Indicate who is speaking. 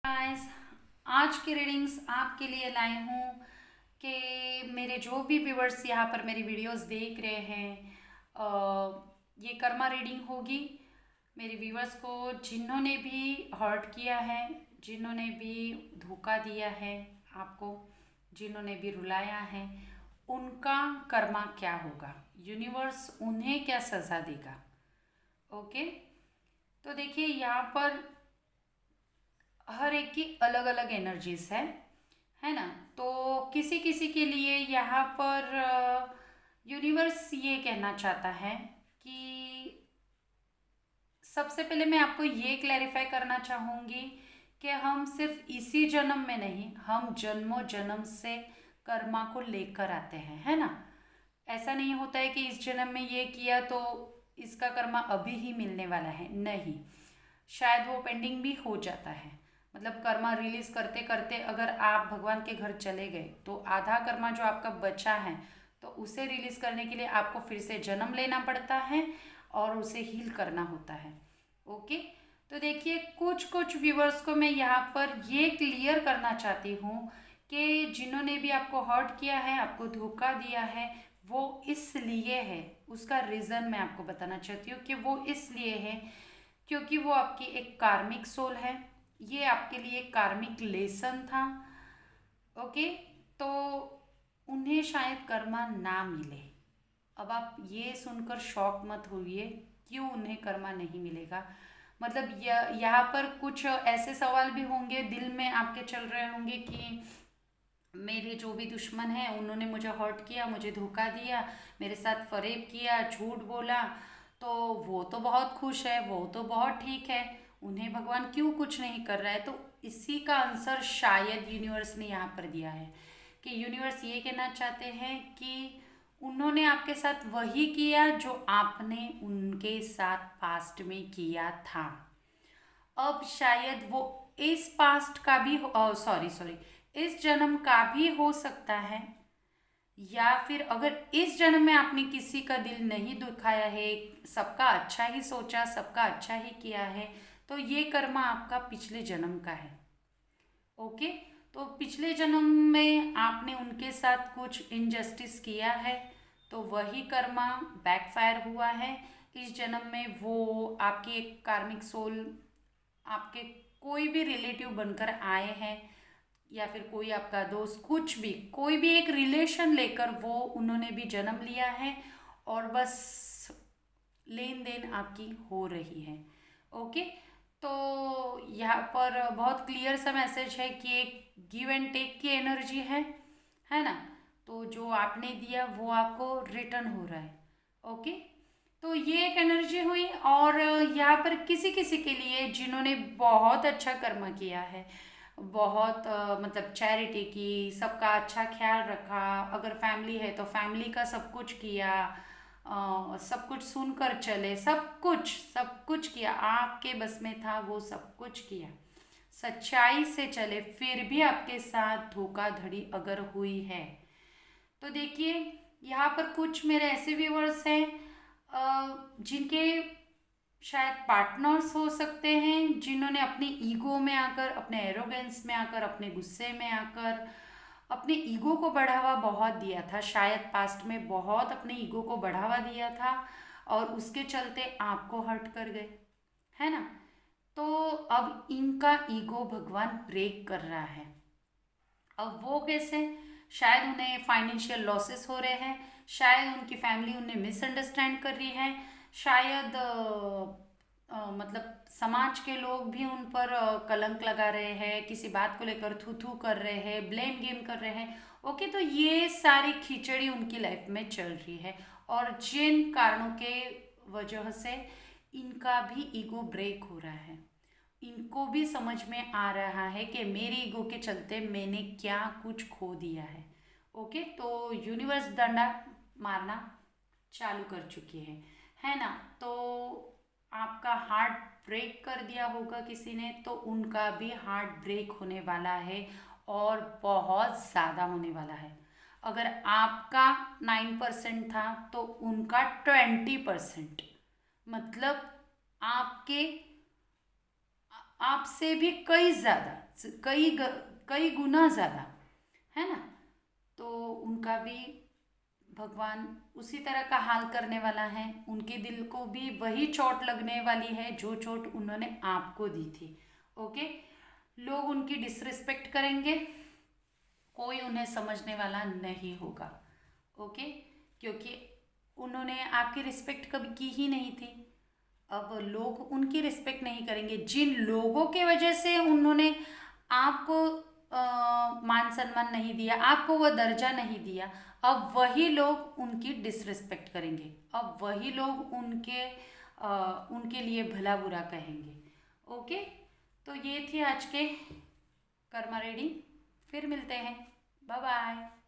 Speaker 1: Guys, आज की readings आपके लिए लाई हूँ कि मेरे जो भी व्यूवर्स यहाँ पर मेरी वीडियोस देख रहे हैं, ये कर्मा रीडिंग होगी मेरे व्यूवर्स को जिन्होंने भी हर्ट किया है, जिन्होंने भी धोखा दिया है आपको, जिन्होंने भी रुलाया है, उनका कर्मा क्या होगा, यूनिवर्स उन्हें क्या सज़ा देगा। ओके, तो देखिए यहाँ पर हर एक की अलग अलग एनर्जीज है ना। तो किसी किसी के लिए यहाँ पर यूनिवर्स ये कहना चाहता है कि सबसे पहले मैं आपको ये क्लैरिफाई करना चाहूँगी कि हम सिर्फ इसी जन्म में नहीं, हम जन्मों जन्म से कर्मा को लेकर आते हैं, है ना। ऐसा नहीं होता है कि इस जन्म में ये किया तो इसका कर्मा अभी ही मिलने वाला है, नहीं। शायद वो पेंडिंग भी हो जाता है। मतलब कर्मा रिलीज करते करते अगर आप भगवान के घर चले गए तो आधा कर्मा जो आपका बचा है तो उसे रिलीज करने के लिए आपको फिर से जन्म लेना पड़ता है और उसे हील करना होता है। ओके, तो देखिए कुछ कुछ व्यूवर्स को मैं यहाँ पर ये क्लियर करना चाहती हूँ कि जिन्होंने भी आपको हर्ट किया है, आपको धोखा दिया है, वो इसलिए है, उसका रीज़न मैं आपको बताना चाहती हूँ कि वो इसलिए है क्योंकि वो आपकी एक कार्मिक सोल है। ये आपके लिए एक कार्मिक लेसन था। ओके, तो उन्हें शायद कर्मा ना मिले। अब आप ये सुनकर शॉक मत होइए, क्यों उन्हें कर्मा नहीं मिलेगा। मतलब यहाँ पर कुछ ऐसे सवाल भी होंगे दिल में आपके चल रहे होंगे कि मेरे जो भी दुश्मन हैं उन्होंने मुझे हर्ट किया, मुझे धोखा दिया, मेरे साथ फरेब किया, झूठ बोला, तो वो तो बहुत खुश है, वो तो बहुत ठीक है, उन्हें भगवान क्यों कुछ नहीं कर रहा है। तो इसी का आंसर शायद यूनिवर्स ने यहाँ पर दिया है कि यूनिवर्स ये कहना चाहते हैं कि उन्होंने आपके साथ वही किया जो आपने उनके साथ पास्ट में किया था। अब शायद वो इस पास्ट का भी सॉरी सॉरी इस जन्म का भी हो सकता है, या फिर अगर इस जन्म में आपने किसी का दिल नहीं दुखाया है, सबका अच्छा ही सोचा, सबका अच्छा ही किया है, तो ये कर्मा आपका पिछले जन्म का है। ओके, तो पिछले जन्म में आपने उनके साथ कुछ इनजस्टिस किया है तो वही कर्मा बैकफायर हुआ है। इस जन्म में वो आपकी एक कार्मिक सोल आपके कोई भी रिलेटिव बनकर आए हैं, या फिर कोई आपका दोस्त, कुछ भी कोई भी एक रिलेशन लेकर वो उन्होंने भी जन्म लिया है और बस लेन देन आपकी हो रही है। ओके, तो यहाँ पर बहुत क्लियर सा मैसेज है कि एक गिव एंड टेक की एनर्जी है ना। तो जो आपने दिया वो आपको रिटर्न हो रहा है। ओके, तो ये एक एनर्जी हुई। और यहाँ पर किसी किसी के लिए जिन्होंने बहुत अच्छा कर्म किया है, बहुत मतलब चैरिटी की, सबका अच्छा ख्याल रखा, अगर फैमिली है तो फैमिली का सब कुछ किया, सब कुछ सुनकर चले, सब कुछ किया, आपके बस में था वो सब कुछ किया, सच्चाई से चले, फिर भी आपके साथ धोखाधड़ी अगर हुई है तो देखिए यहाँ पर कुछ मेरे ऐसे व्यूअर्स हैं जिनके शायद पार्टनर्स हो सकते हैं, जिन्होंने अपनी ईगो में आकर, अपने एरोगेंस में आकर, अपने गुस्से में आकर अपने ईगो को बढ़ावा बहुत दिया था, शायद पास्ट में बहुत अपने ईगो को बढ़ावा दिया था और उसके चलते आपको हर्ट कर गए, है ना। तो अब इनका ईगो भगवान ब्रेक कर रहा है। अब वो कैसे, शायद उन्हें फाइनेंशियल लॉसेस हो रहे हैं, शायद उनकी फैमिली उन्हें मिसअंडरस्टैंड कर रही है, शायद मतलब समाज के लोग भी उन पर कलंक लगा रहे हैं, किसी बात को लेकर थू थू कर रहे हैं, ब्लेम गेम कर रहे हैं। ओके, तो ये सारी खिचड़ी उनकी लाइफ में चल रही है और जिन कारणों के वजह से इनका भी ईगो ब्रेक हो रहा है, इनको भी समझ में आ रहा है कि मेरी ईगो के चलते मैंने क्या कुछ खो दिया है। ओके, तो यूनिवर्स डंडा मारना चालू कर चुकी है ना। तो आपका हार्ट ब्रेक कर दिया होगा किसी ने, तो उनका भी हार्ट ब्रेक होने वाला है और बहुत ज़्यादा होने वाला है। अगर आपका 9% था तो उनका 20%, मतलब आपके आपसे भी कई ज़्यादा, कई गुना ज़्यादा, है ना। तो उनका भी भगवान उसी तरह का हाल करने वाला है, उनके दिल को भी वही चोट लगने वाली है जो चोट उन्होंने आपको दी थी। ओके, लोग उनकी डिसरिस्पेक्ट करेंगे, कोई उन्हें समझने वाला नहीं होगा। ओके, क्योंकि उन्होंने आपकी रिस्पेक्ट कभी की ही नहीं थी। अब लोग उनकी रिस्पेक्ट नहीं करेंगे। जिन लोगों के वजह से उन्होंने आपको मान सम्मान नहीं दिया, आपको वो दर्जा नहीं दिया, अब वही लोग उनकी डिसरिस्पेक्ट करेंगे। अब वही लोग उनके लिए भला बुरा कहेंगे। ओके, तो ये थी आज के कर्मा रीडिंग। फिर मिलते हैं। Bye bye.